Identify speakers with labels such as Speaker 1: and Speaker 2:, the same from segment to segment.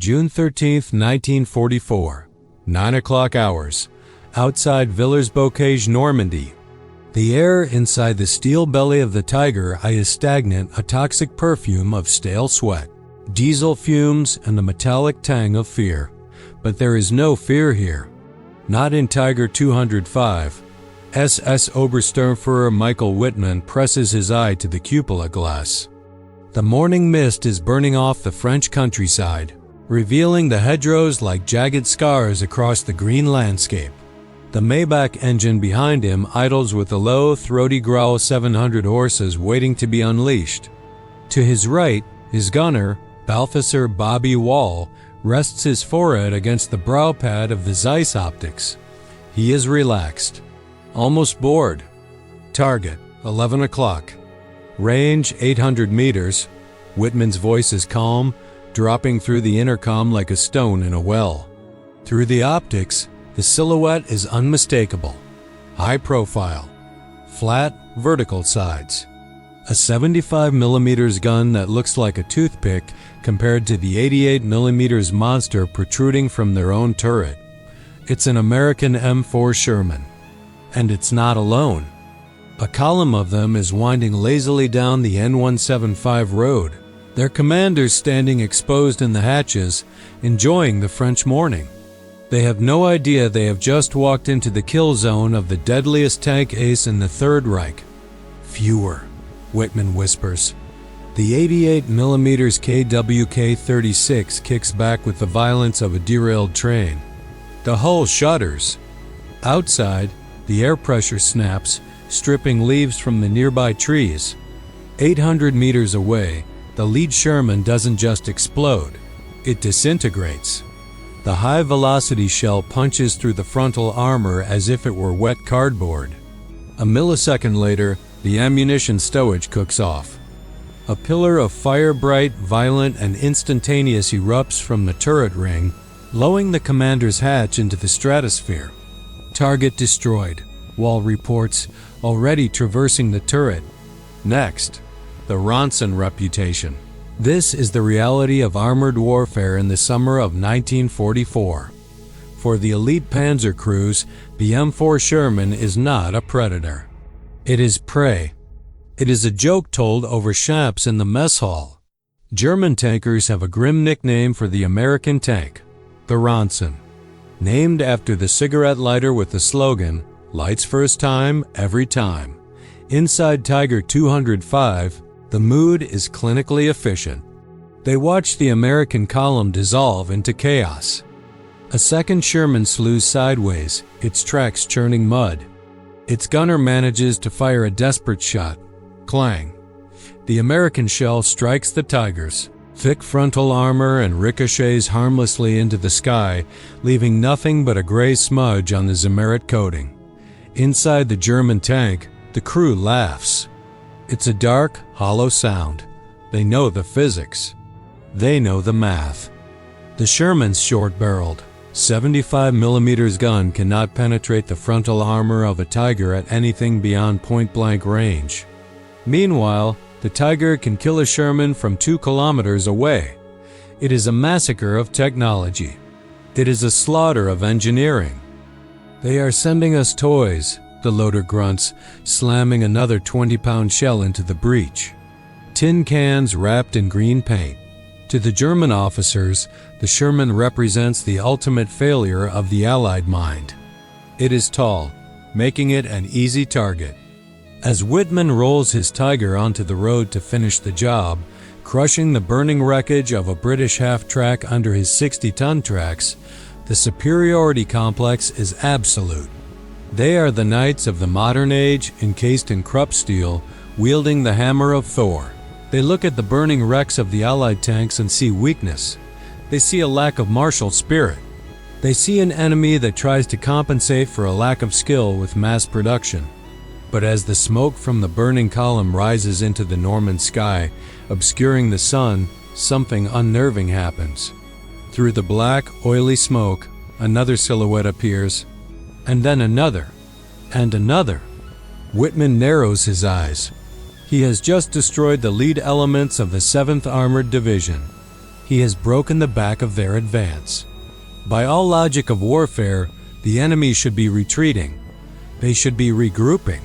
Speaker 1: June 13, 1944, 9 o'clock hours, outside Villers-Bocage, Normandy. The air inside the steel belly of the Tiger I is stagnant, a toxic perfume of stale sweat, diesel fumes, and the metallic tang of fear. But there is no fear here. Not in Tiger 205. SS Obersturmführer Michael Wittmann presses his eye to the cupola glass. The morning mist is burning off the French countryside, revealing the hedgerows like jagged scars across the green landscape. The Maybach engine behind him idles with a low, throaty growl, 700 horses waiting to be unleashed. To his right, his gunner, Balthasar Bobby Wall, rests his forehead against the brow pad of the Zeiss optics. He is relaxed, almost bored. Target, 11 o'clock. Range, 800 meters. Wittmann's voice is calm, dropping through the intercom like a stone in a well. Through the optics, the silhouette is unmistakable. High profile. Flat, vertical sides. A 75mm gun that looks like a toothpick compared to the 88mm monster protruding from their own turret. It's an American M4 Sherman. And it's not alone. A column of them is winding lazily down the N175 road, their commanders standing exposed in the hatches, enjoying the French morning. They have no idea they have just walked into the kill zone of the deadliest tank ace in the Third Reich. Fewer, Wittmann whispers. The 88mm KWK-36 kicks back with the violence of a derailed train. The hull shudders. Outside, the air pressure snaps, stripping leaves from the nearby trees. 800 meters away, the lead Sherman doesn't just explode, it disintegrates. The high-velocity shell punches through the frontal armor as if it were wet cardboard. A millisecond later, the ammunition stowage cooks off. A pillar of fire-bright, violent, and instantaneous erupts from the turret ring, blowing the commander's hatch into the stratosphere. Target destroyed, Wall reports, already traversing the turret. Next, the Ronson reputation. This is the reality of armored warfare in the summer of 1944. For the elite Panzer crews, the M4 Sherman is not a predator. It is prey. It is a joke told over schnapps in the mess hall. German tankers have a grim nickname for the American tank, the Ronson, named after the cigarette lighter with the slogan, "Lights first time, every time." Inside Tiger 205, the mood is clinically efficient. They watch the American column dissolve into chaos. A second Sherman slews sideways, its tracks churning mud. Its gunner manages to fire a desperate shot. Clang. The American shell strikes the Tigers, thick frontal armor, and ricochets harmlessly into the sky, leaving nothing but a gray smudge on the Zimmerit coating. Inside the German tank, the crew laughs. It's a dark, hollow sound. They know the physics. They know the math. The Sherman's short-barreled, 75mm gun cannot penetrate the frontal armor of a Tiger at anything beyond point-blank range. Meanwhile, the Tiger can kill a Sherman from 2 kilometers away. It is a massacre of technology. It is a slaughter of engineering. "They are sending us toys," the loader grunts, slamming another 20-pound shell into the breech. Tin cans wrapped in green paint. To the German officers, the Sherman represents the ultimate failure of the Allied mind. It is tall, making it an easy target. As Wittmann rolls his Tiger onto the road to finish the job, crushing the burning wreckage of a British half-track under his 60-ton tracks, the superiority complex is absolute. They are the knights of the modern age, encased in Krupp steel, wielding the hammer of Thor. They look at the burning wrecks of the Allied tanks and see weakness. They see a lack of martial spirit. They see an enemy that tries to compensate for a lack of skill with mass production. But as the smoke from the burning column rises into the Norman sky, obscuring the sun, something unnerving happens. Through the black, oily smoke, another silhouette appears, and then another, and another. Wittmann narrows his eyes. He has just destroyed the lead elements of the 7th Armored Division. He has broken the back of their advance. By all logic of warfare, the enemy should be retreating. They should be regrouping.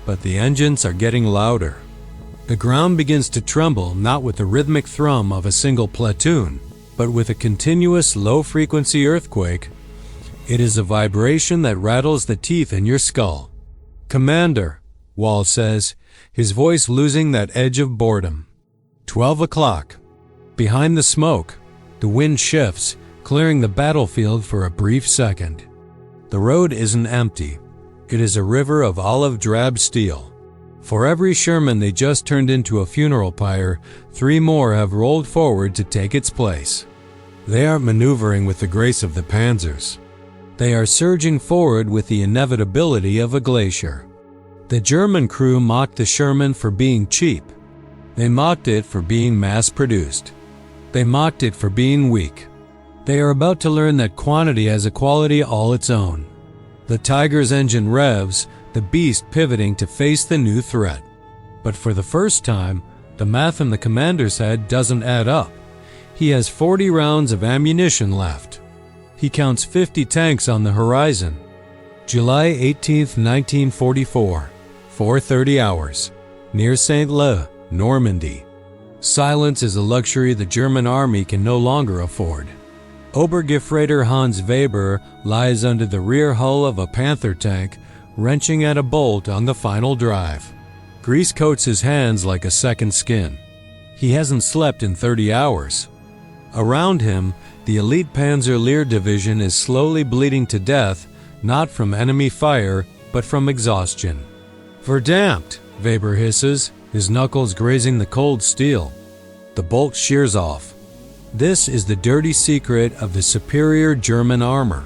Speaker 1: But the engines are getting louder. The ground begins to tremble, not with the rhythmic thrum of a single platoon, but with a continuous low-frequency earthquake. It is a vibration that rattles the teeth in your skull. "Commander," Wall says, his voice losing that edge of boredom. 12 o'clock. Behind the smoke, the wind shifts, clearing the battlefield for a brief second. The road isn't empty. It is a river of olive drab steel. For every Sherman they just turned into a funeral pyre, 3 more have rolled forward to take its place. They aren't maneuvering with the grace of the Panzers. They are surging forward with the inevitability of a glacier. The German crew mocked the Sherman for being cheap. They mocked it for being mass-produced. They mocked it for being weak. They are about to learn that quantity has a quality all its own. The Tiger's engine revs, the beast pivoting to face the new threat. But for the first time, the math in the commander's head doesn't add up. He has 40 rounds of ammunition left. He counts 50 tanks on the horizon. July 18, 1944, 4:30 hours, near Saint-Lô, Normandy. Silence is a luxury the German army can no longer afford. Obergefreiter Hans Weber lies under the rear hull of a Panther tank, wrenching at a bolt on the final drive. Grease coats his hands like a second skin. He hasn't slept in 30 hours. Around him, the elite Panzer Lehr division is slowly bleeding to death, not from enemy fire, but from exhaustion. "Verdammt," Weber hisses, his knuckles grazing the cold steel. The bolt shears off. This is the dirty secret of the superior German armor.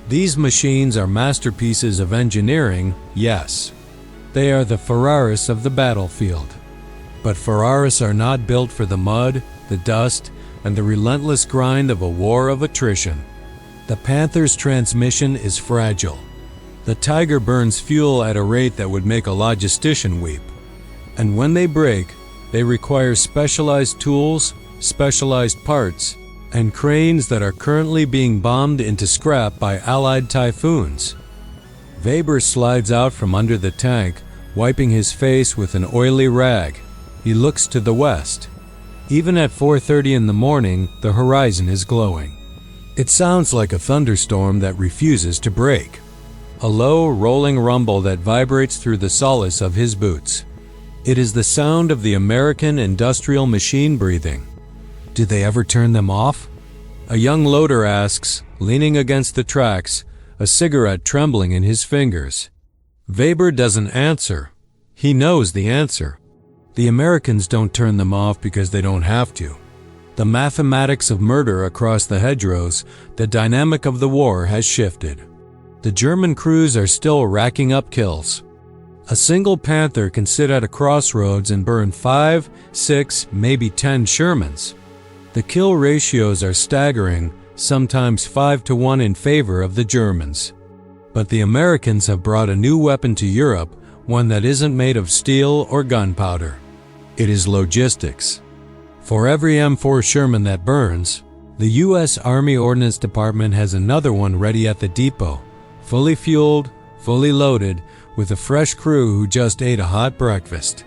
Speaker 1: These machines are masterpieces of engineering, yes. They are the Ferraris of the battlefield. But Ferraris are not built for the mud, the dust, and the relentless grind of a war of attrition. The Panther's transmission is fragile. The Tiger burns fuel at a rate that would make a logistician weep. And when they break, they require specialized tools, specialized parts, and cranes that are currently being bombed into scrap by Allied Typhoons. Weber slides out from under the tank, wiping his face with an oily rag. He looks to the west. Even at 4:30 in the morning, the horizon is glowing. It sounds like a thunderstorm that refuses to break. A low, rolling rumble that vibrates through the solace of his boots. It is the sound of the American industrial machine breathing. Do they ever turn them off? A young loader asks, leaning against the tracks, a cigarette trembling in his fingers. Weber doesn't answer. He knows the answer. The Americans don't turn them off because they don't have to. The mathematics of murder across the hedgerows, the dynamic of the war has shifted. The German crews are still racking up kills. A single Panther can sit at a crossroads and burn 5, 6, maybe 10 Shermans. The kill ratios are staggering, sometimes 5-1 in favor of the Germans. But the Americans have brought a new weapon to Europe, one that isn't made of steel or gunpowder. It is logistics. For every M4 Sherman that burns, the U.S. Army Ordnance Department has another one ready at the depot, fully fueled, fully loaded, with a fresh crew who just ate a hot breakfast.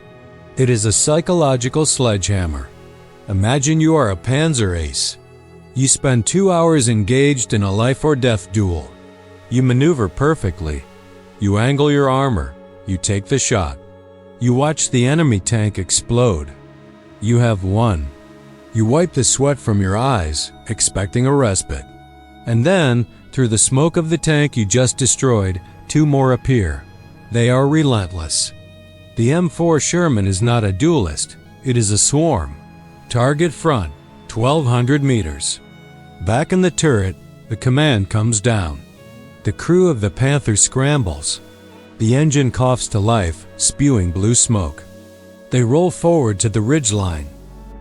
Speaker 1: It is a psychological sledgehammer. Imagine you are a Panzer ace. You spend 2 hours engaged in a life-or-death duel. You maneuver perfectly. You angle your armor. You take the shot. You watch the enemy tank explode. You have won. You wipe the sweat from your eyes, expecting a respite. And then, through the smoke of the tank you just destroyed, 2 more appear. They are relentless. The M4 Sherman is not a duelist. It is a swarm. Target front, 1,200 meters. Back in the turret, the command comes down. The crew of the Panther scrambles. The engine coughs to life, spewing blue smoke. They roll forward to the ridgeline.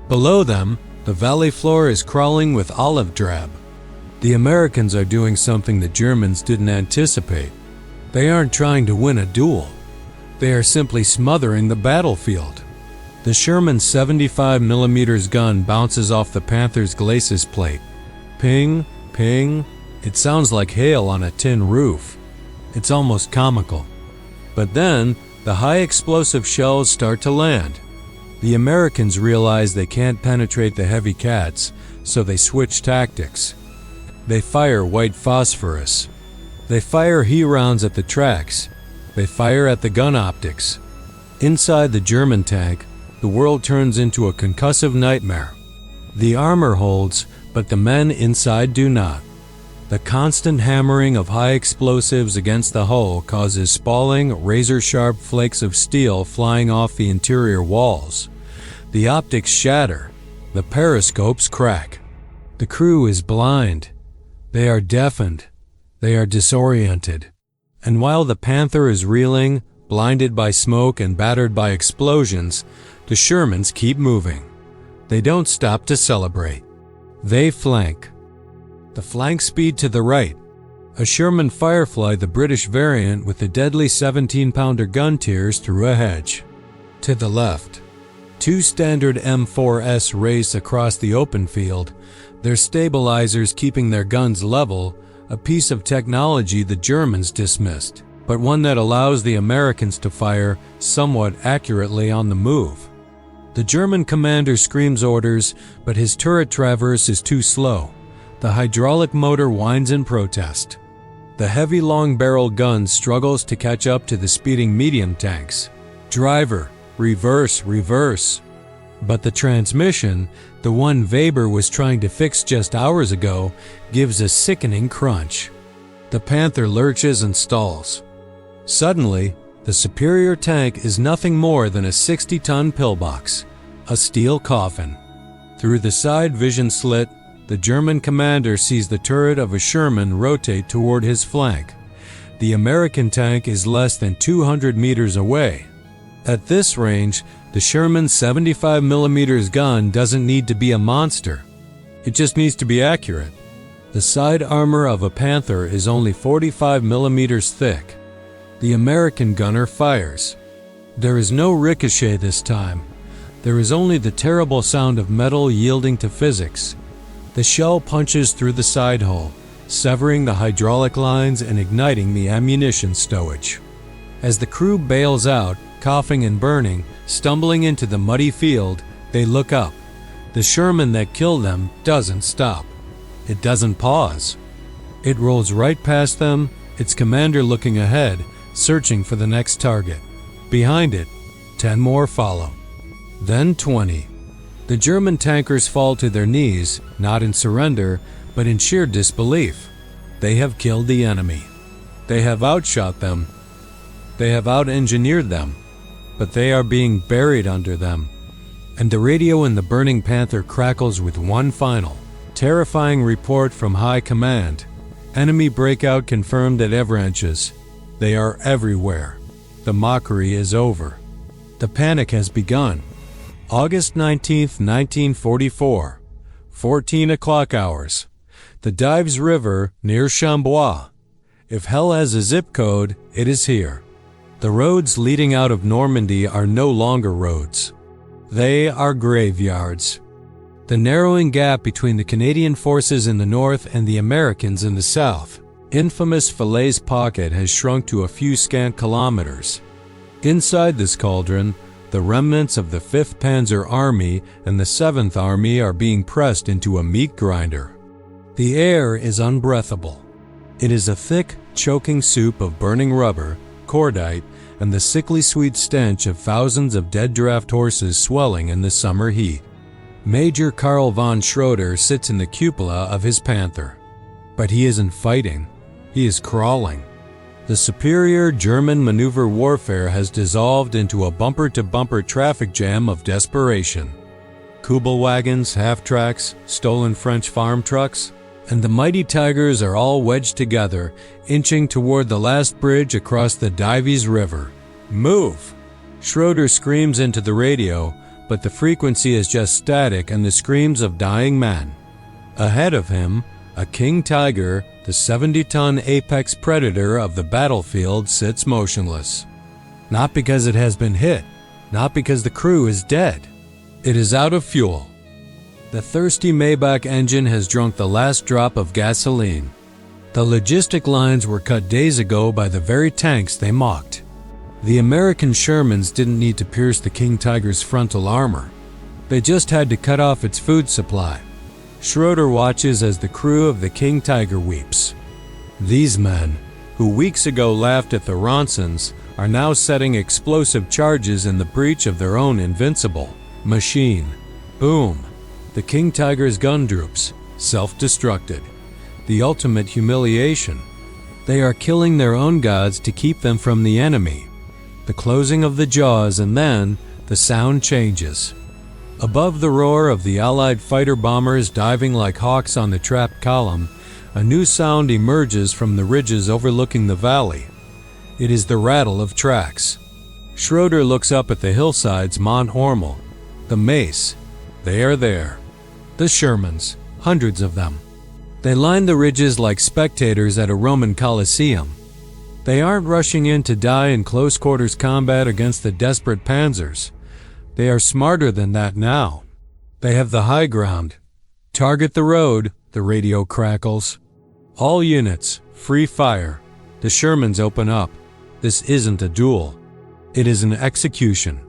Speaker 1: Below them, the valley floor is crawling with olive drab. The Americans are doing something the Germans didn't anticipate. They aren't trying to win a duel. They are simply smothering the battlefield. The Sherman's 75mm gun bounces off the Panther's glacis plate. Ping, ping. It sounds like hail on a tin roof. It's almost comical. But then, the high explosive shells start to land. The Americans realize they can't penetrate the heavy cats, so they switch tactics. They fire white phosphorus. They fire He rounds at the tracks. They fire at the gun optics. Inside the German tank, the world turns into a concussive nightmare. The armor holds, but the men inside do not. The constant hammering of high explosives against the hull causes spalling, razor-sharp flakes of steel flying off the interior walls. The optics shatter. The periscopes crack. The crew is blind. They are deafened. They are disoriented. And while the Panther is reeling, blinded by smoke and battered by explosions, the Shermans keep moving. They don't stop to celebrate. They flank. The flank speed to the right. A Sherman Firefly, the British variant with the deadly 17-pounder gun tears through a hedge. To the left. Two standard M4s race across the open field, their stabilizers keeping their guns level, a piece of technology the Germans dismissed, but one that allows the Americans to fire somewhat accurately on the move. The German commander screams orders, but his turret traverse is too slow. The hydraulic motor whines in protest. The heavy long-barreled gun struggles to catch up to the speeding medium tanks. Driver, reverse, reverse. But the transmission, the one Weber was trying to fix just hours ago, gives a sickening crunch. The Panther lurches and stalls. Suddenly, the superior tank is nothing more than a 60-ton pillbox, a steel coffin. Through the side vision slit, the German commander sees the turret of a Sherman rotate toward his flank. The American tank is less than 200 meters away. At this range, the Sherman's 75mm gun doesn't need to be a monster. It just needs to be accurate. The side armor of a Panther is only 45mm thick. The American gunner fires. There is no ricochet this time. There is only the terrible sound of metal yielding to physics. The shell punches through the side hull, severing the hydraulic lines and igniting the ammunition stowage. As the crew bails out, coughing and burning, stumbling into the muddy field, they look up. The Sherman that killed them doesn't stop. It doesn't pause. It rolls right past them, its commander looking ahead, searching for the next target. Behind it, 10 more follow. Then 20. The German tankers fall to their knees, not in surrender, but in sheer disbelief. They have killed the enemy. They have outshot them. They have out-engineered them. But they are being buried under them. And the radio in the burning Panther crackles with one final, terrifying report from high command. Enemy breakout confirmed at Evranches. They are everywhere. The mockery is over. The panic has begun. August 19, 1944, 14 o'clock hours. The Dives River near Chambois. If hell has a zip code, it is here. The roads leading out of Normandy are no longer roads. They are graveyards. The narrowing gap between the Canadian forces in the north and the Americans in the south, infamous Falaise Pocket, has shrunk to a few scant kilometers. Inside this cauldron, the remnants of the 5th Panzer Army and the 7th Army are being pressed into a meat grinder. The air is unbreathable. It is a thick, choking soup of burning rubber, cordite, and the sickly sweet stench of thousands of dead draft horses swelling in the summer heat. Major Karl von Schroeder sits in the cupola of his Panther. But he isn't fighting. He is crawling. The superior German maneuver warfare has dissolved into a bumper-to-bumper traffic jam of desperation. Kubel wagons, half-tracks, stolen French farm trucks, and the mighty Tigers are all wedged together, inching toward the last bridge across the Dives River. Move! Schroeder screams into the radio, but the frequency is just static and the screams of dying men. Ahead of him, a King Tiger, the 70-ton apex predator of the battlefield, sits motionless. Not because it has been hit, not because the crew is dead. It is out of fuel. The thirsty Maybach engine has drunk the last drop of gasoline. The logistic lines were cut days ago by the very tanks they mocked. The American Shermans didn't need to pierce the King Tiger's frontal armor. They just had to cut off its food supply. Schroeder watches as the crew of the King Tiger weeps. These men, who weeks ago laughed at the Ronsons, are now setting explosive charges in the breach of their own invincible machine. Boom! The King Tiger's gun droops, self-destructed. The ultimate humiliation. They are killing their own gods to keep them from the enemy. The closing of the jaws, and then the sound changes. Above the roar of the Allied fighter bombers diving like hawks on the trapped column, a new sound emerges from the ridges overlooking the valley. It is the rattle of tracks. Schroeder looks up at the hillsides Mont Ormel. The mace. They are there. The Shermans, hundreds of them. They line the ridges like spectators at a Roman Colosseum. They aren't rushing in to die in close quarters combat against the desperate Panzers. They are smarter than that now. They have the high ground. Target the road, the radio crackles. All units, free fire. The Shermans open up. This isn't a duel. It is an execution.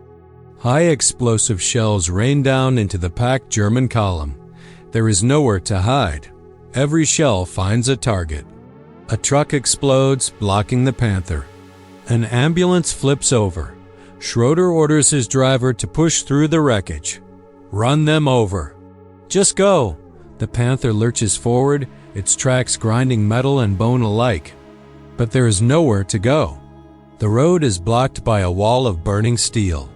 Speaker 1: High explosive shells rain down into the packed German column. There is nowhere to hide. Every shell finds a target. A truck explodes, blocking the Panther. An ambulance flips over. Schroeder orders his driver to push through the wreckage. Run them over. Just go. The Panther lurches forward, its tracks grinding metal and bone alike. But there is nowhere to go. The road is blocked by a wall of burning steel.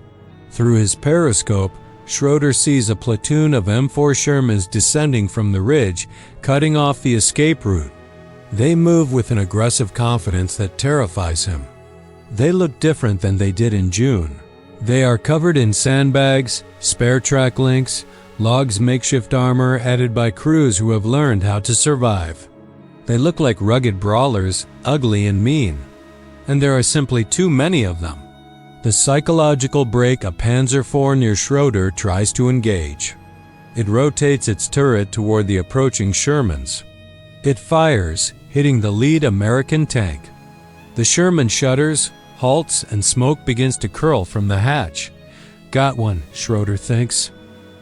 Speaker 1: Through his periscope, Schroeder sees a platoon of M4 Shermans descending from the ridge, cutting off the escape route. They move with an aggressive confidence that terrifies him. They look different than they did in June. They are covered in sandbags, spare track links, logs, makeshift armor added by crews who have learned how to survive. They look like rugged brawlers, ugly and mean. And there are simply too many of them. The psychological break a Panzer IV near Schroeder tries to engage. It rotates its turret toward the approaching Shermans. It fires, hitting the lead American tank. The Sherman shudders, halts, and smoke begins to curl from the hatch. Got one, Schroeder thinks.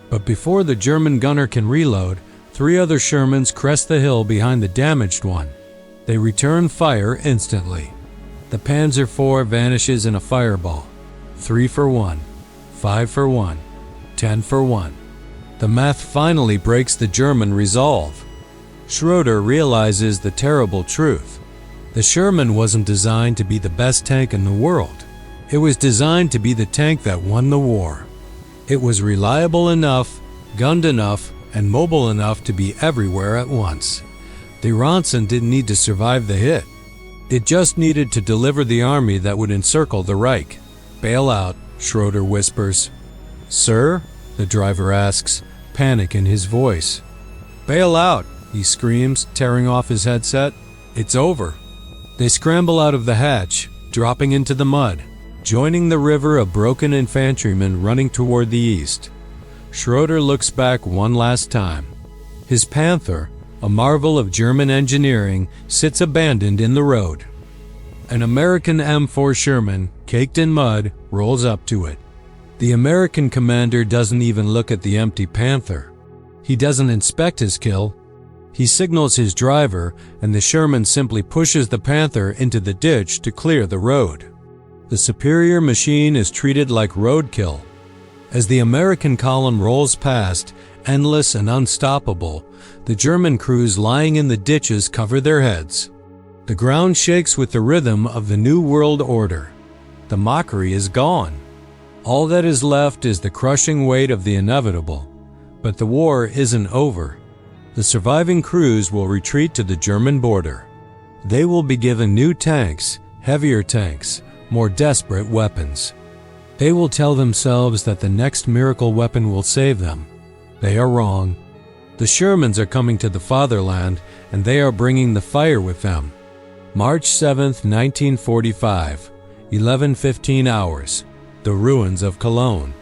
Speaker 1: But before the German gunner can reload, 3 other Shermans crest the hill behind the damaged one. They return fire instantly. The Panzer IV vanishes in a fireball. 3 for 1, 5 for 1, 10 for 1. The math finally breaks the German resolve. Schroeder realizes the terrible truth. The Sherman wasn't designed to be the best tank in the world. It was designed to be the tank that won the war. It was reliable enough, gunned enough, and mobile enough to be everywhere at once. The Ronson didn't need to survive the hit. It just needed to deliver the army that would encircle the Reich. Bail out, Schroeder whispers. Sir? The driver asks, panic in his voice. Bail out, he screams, tearing off his headset. It's over. They scramble out of the hatch, dropping into the mud, joining the river of broken infantrymen running toward the east. Schroeder looks back one last time. His Panther, a marvel of German engineering, sits abandoned in the road. An American M4 Sherman, caked in mud, rolls up to it. The American commander doesn't even look at the empty Panther. He doesn't inspect his kill. He signals his driver, and the Sherman simply pushes the Panther into the ditch to clear the road. The superior machine is treated like roadkill. As the American column rolls past, endless and unstoppable, the German crews lying in the ditches cover their heads. The ground shakes with the rhythm of the New World Order. The mockery is gone. All that is left is the crushing weight of the inevitable. But the war isn't over. The surviving crews will retreat to the German border. They will be given new tanks, heavier tanks, more desperate weapons. They will tell themselves that the next miracle weapon will save them. They are wrong. The Shermans are coming to the fatherland, and they are bringing the fire with them. March 7, 1945, 11:15 hours. the ruins of Cologne.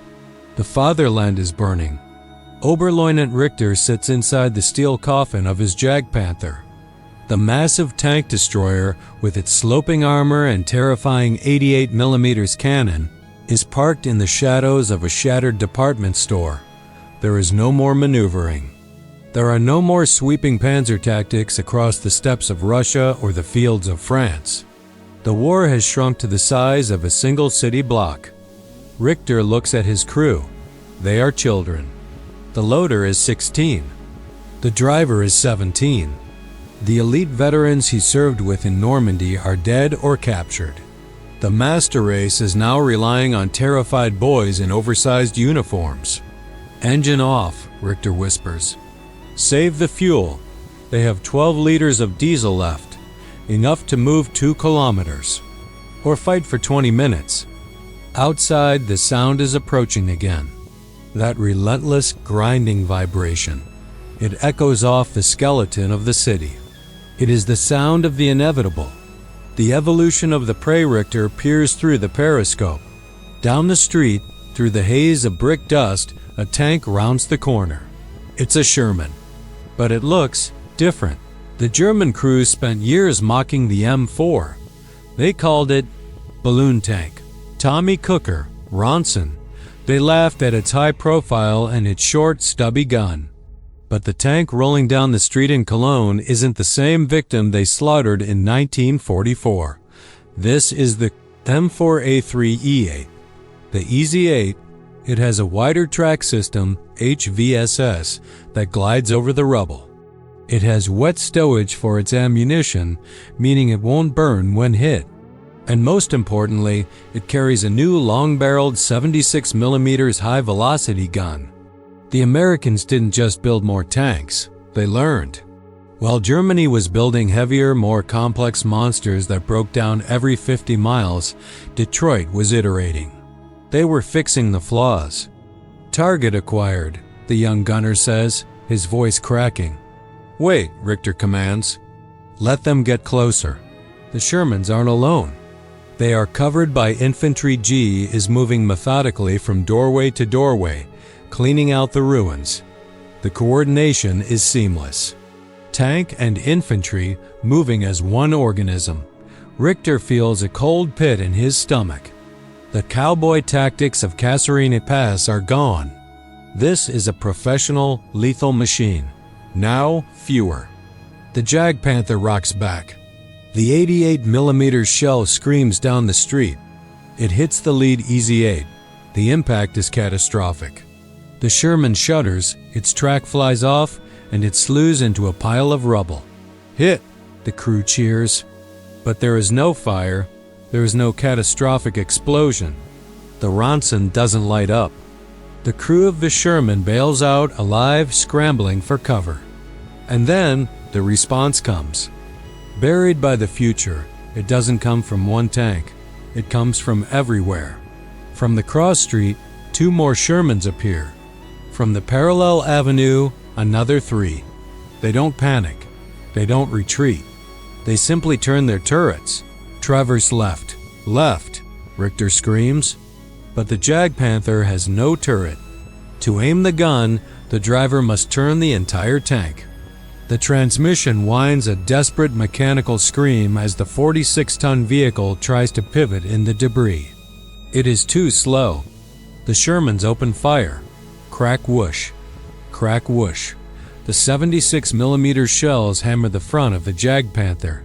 Speaker 1: The fatherland is burning. Oberleutnant Richter sits inside the steel coffin of his Jagdpanther. The massive tank destroyer, with its sloping armor and terrifying 88mm cannon, is parked in the shadows of a shattered department store. There is no more maneuvering. There are no more sweeping panzer tactics across the steppes of Russia or the fields of France. The war has shrunk to the size of a single city block. Richter looks at his crew. They are children. The loader is 16. The driver is 17. The elite veterans he served with in Normandy are dead or captured. The master race is now relying on terrified boys in oversized uniforms. "Engine off," Richter whispers. "Save the fuel. They have 12 liters of diesel left, enough to move 2 kilometers. Or fight for 20 minutes. Outside, the sound is approaching again. That relentless, grinding vibration. It echoes off the skeleton of the city. It is the sound of the inevitable. The evolution of the prey Richter peers through the periscope. Down the street, through the haze of brick dust, a tank rounds the corner. It's a Sherman. But it looks different. The German crew spent years mocking the M4. They called it balloon tank. Tommy Cooker, Ronson. They laughed at its high profile and its short, stubby gun. But the tank rolling down the street in Cologne isn't the same victim they slaughtered in 1944. This is the M4A3E8. The Easy 8, it has a wider track system, HVSS, that glides over the rubble. It has wet stowage for its ammunition, meaning it won't burn when hit. And most importantly, it carries a new long-barreled 76mm high-velocity gun. The Americans didn't just build more tanks, they learned. While Germany was building heavier, more complex monsters that broke down every 50 miles, Detroit was iterating. They were fixing the flaws. "Target acquired," the young gunner says, his voice cracking. "Wait," Richter commands. "Let them get closer." The Shermans aren't alone. They are covered by infantry. G is moving methodically from doorway to doorway, cleaning out the ruins. The coordination is seamless. Tank and infantry moving as one organism. Richter feels a cold pit in his stomach. The cowboy tactics of Kasserine Pass are gone. This is a professional, lethal machine. Now, fewer. The Jagdpanther rocks back. The 88mm shell screams down the street. It hits the lead Easy 8. The impact is catastrophic. The Sherman shudders, its track flies off, and it slews into a pile of rubble. "Hit!" the crew cheers. But there is no fire. There is no catastrophic explosion. The Ronson doesn't light up. The crew of the Sherman bails out alive, scrambling for cover. And then the response comes. Buried by the future, it doesn't come from one tank. It comes from everywhere. From the cross street, 2 more Shermans appear. From the parallel avenue, another 3. They don't panic. They don't retreat. They simply turn their turrets. "Traverse left. Left!" Richter screams. But the Jagdpanther has no turret. To aim the gun, the driver must turn the entire tank. The transmission whines a desperate mechanical scream as the 46-ton vehicle tries to pivot in the debris. It is too slow. The Shermans open fire. Crack whoosh. Crack whoosh. The 76mm shells hammer the front of the Jagdpanther.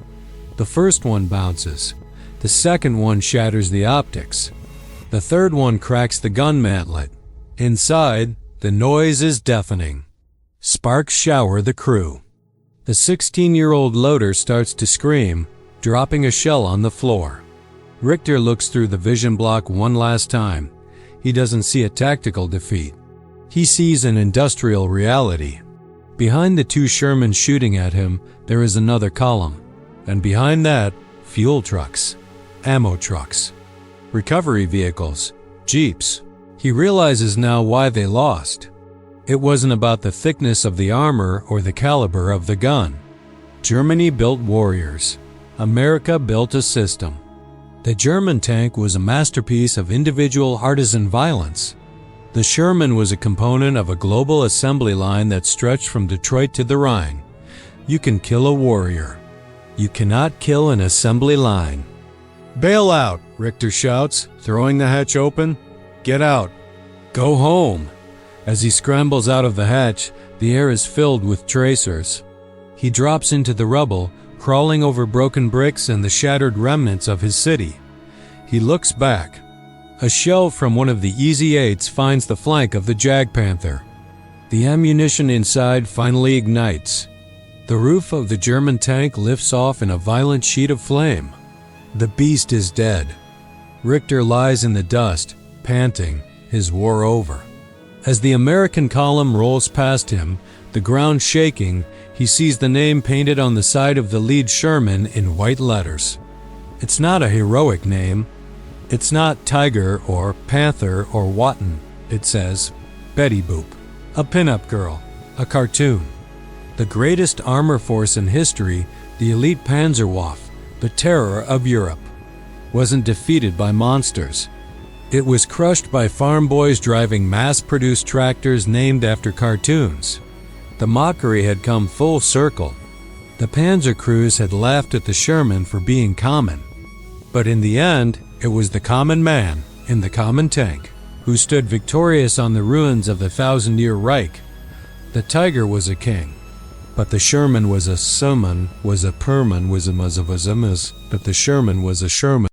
Speaker 1: The first one bounces. The second one shatters the optics. The third one cracks the gun mantlet. Inside, the noise is deafening. Sparks shower the crew. The 16-year-old loader starts to scream, dropping a shell on the floor. Richter looks through the vision block one last time. He doesn't see a tactical defeat. He sees an industrial reality. Behind the 2 Shermans shooting at him, there is another column. And behind that, fuel trucks, ammo trucks, recovery vehicles, jeeps. He realizes now why they lost. It wasn't about the thickness of the armor or the caliber of the gun. Germany built warriors. America built a system. The German tank was a masterpiece of individual artisan violence. The Sherman was a component of a global assembly line that stretched from Detroit to the Rhine. You can kill a warrior. You cannot kill an assembly line. "Bail out," Richter shouts, throwing the hatch open. "Get out. Go home." As he scrambles out of the hatch, the air is filled with tracers. He drops into the rubble, crawling over broken bricks and the shattered remnants of his city. He looks back. A shell from one of the Easy-8s finds the flank of the Jag Panther. The ammunition inside finally ignites. The roof of the German tank lifts off in a violent sheet of flame. The beast is dead. Richter lies in the dust, panting, his war over. As the American column rolls past him, the ground shaking, he sees the name painted on the side of the lead Sherman in white letters. It's not a heroic name. It's not Tiger or Panther or Watton. It says Betty Boop, a pinup girl, a cartoon. The greatest armor force in history, the elite Panzerwaffe, the terror of Europe, wasn't defeated by monsters. It was crushed by farm boys driving mass-produced tractors named after cartoons. The mockery had come full circle. The Panzer crews had laughed at the Sherman for being common. But in the end, it was the common man in the common tank who stood victorious on the ruins of the thousand-year Reich. The Tiger was a king, but the Sherman was a summon, was a perman, was a but the Sherman was a Sherman.